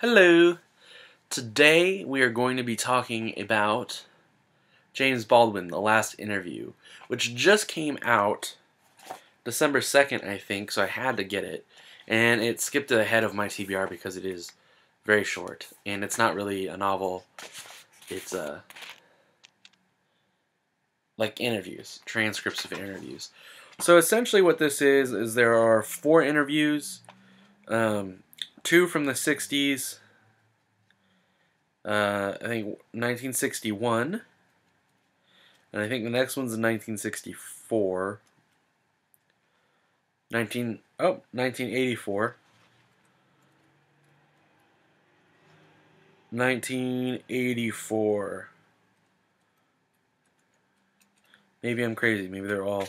Hello! Today we are going to be talking about James Baldwin, The Last Interview, which just came out December 2nd, I think, so I had to get it. And it skipped ahead of my TBR because it is very short. And it's not really a novel. It's like interviews, transcripts of interviews. So essentially what this is there are 4 interviews, 2 from the 60s, I think 1961, and I think the next one's in 1964, 1984, 1984. Maybe I'm crazy. Maybe they're all.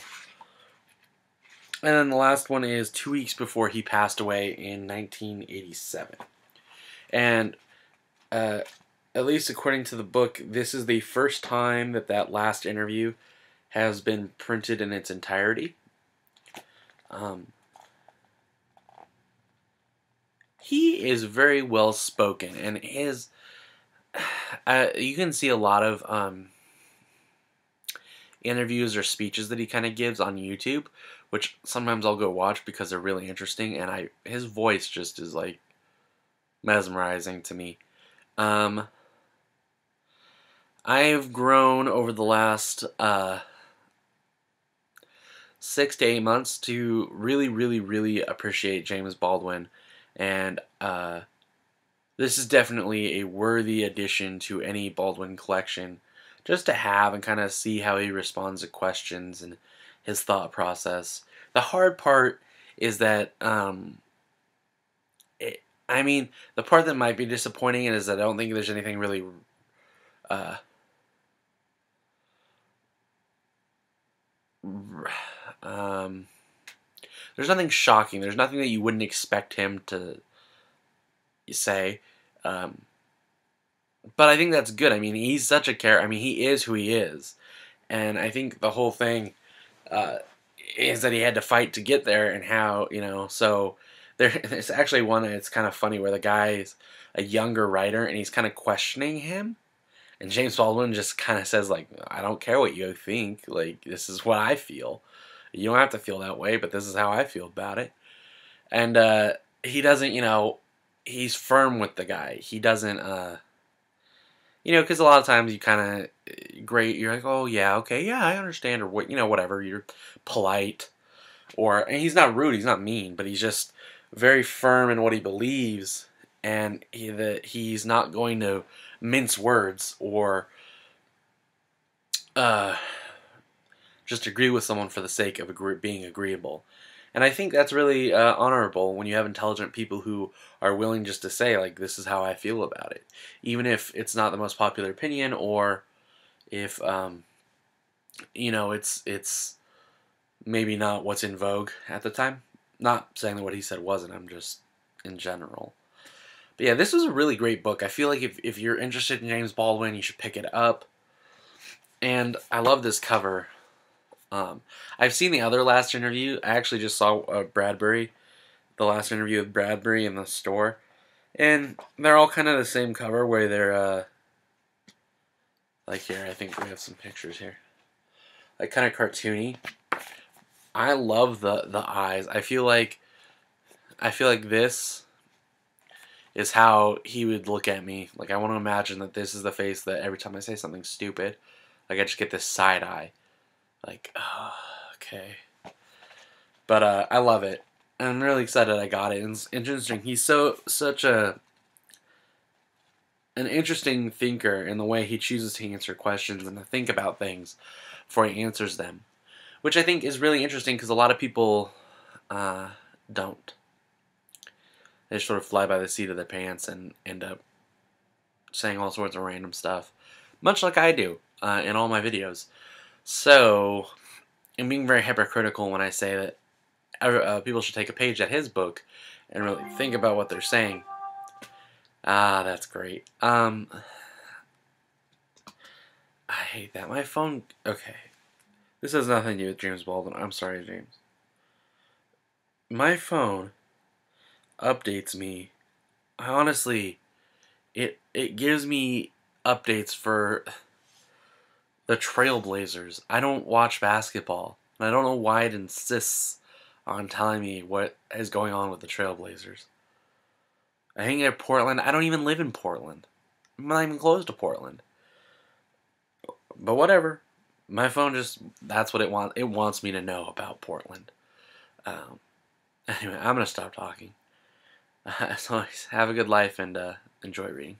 And then the last one is 2 weeks before he passed away in 1987. And at least according to the book, this is the first time that that last interview has been printed in its entirety. He is very well spoken, and his you can see a lot of interviews or speeches that he kind of gives on YouTube, which sometimes I'll go watch because they're really interesting, and his voice just is like mesmerizing to me. I've grown over the last 6 to 8 months to really appreciate James Baldwin, and this is definitely a worthy addition to any Baldwin collection, just to have and kind of see how he responds to questions and his thought process. The hard part is that, the part that might be disappointing is that I don't think there's anything really there's nothing shocking. There's nothing that you wouldn't expect him to say. But I think that's good. I mean, he's such a character. I mean, he is who he is. And I think the whole thing is that he had to fight to get there, and how, so there's actually one that's kind of funny where the guy's a younger writer and he's kind of questioning him. And James Baldwin just kind of says, like, I don't care what you think. Like, this is what I feel. You don't have to feel that way, but this is how I feel about it. And he doesn't, he's firm with the guy. He doesn't, because a lot of times you kind of, you're like, oh, yeah, okay, yeah, I understand, or what, whatever. You're polite. And he's not rude, he's not mean, but he's just very firm in what he believes. And he's not going to mince words or just agree with someone for the sake of being agreeable. And I think that's really honorable when you have intelligent people who are willing just to say, like, this is how I feel about it. Even if it's not the most popular opinion, or if, it's maybe not what's in vogue at the time. Not saying that what he said wasn't, I'm just in general. But yeah, this was a really great book. I feel like if you're interested in James Baldwin, you should pick it up. And I love this cover. I've seen the other Last Interview. I actually just saw the Last Interview with Bradbury in the store. And they're all kind of the same cover, where they're, like here, I think we have some pictures here. Like kind of cartoony. I love the eyes. I feel like this is how he would look at me. Like, I want to imagine that this is the face that every time I say something stupid, like, I just get this side eye. Like, oh, okay. But I love it. And I'm really excited I got it. And it's interesting. He's such an interesting thinker in the way he chooses to answer questions and to think about things before he answers them. Which I think is really interesting, because a lot of people don't. They just sort of fly by the seat of their pants and end up saying all sorts of random stuff. Much like I do in all my videos. So, I'm being very hypocritical when I say that people should take a page at his book and really think about what they're saying. Ah, that's great. I hate that. My phone... Okay. This has nothing to do with James Baldwin. I'm sorry, James. My phone updates me honestly, it gives me updates for the Trailblazers. I don't watch basketball, and I don't know why it insists on telling me what is going on with the Trailblazers. I hang at Portland. I don't even live in Portland. I'm not even close to Portland. But whatever. My phone just, that's what it wants. It wants me to know about Portland. Um, anyway, I'm going to stop talking. As always, have a good life and enjoy reading.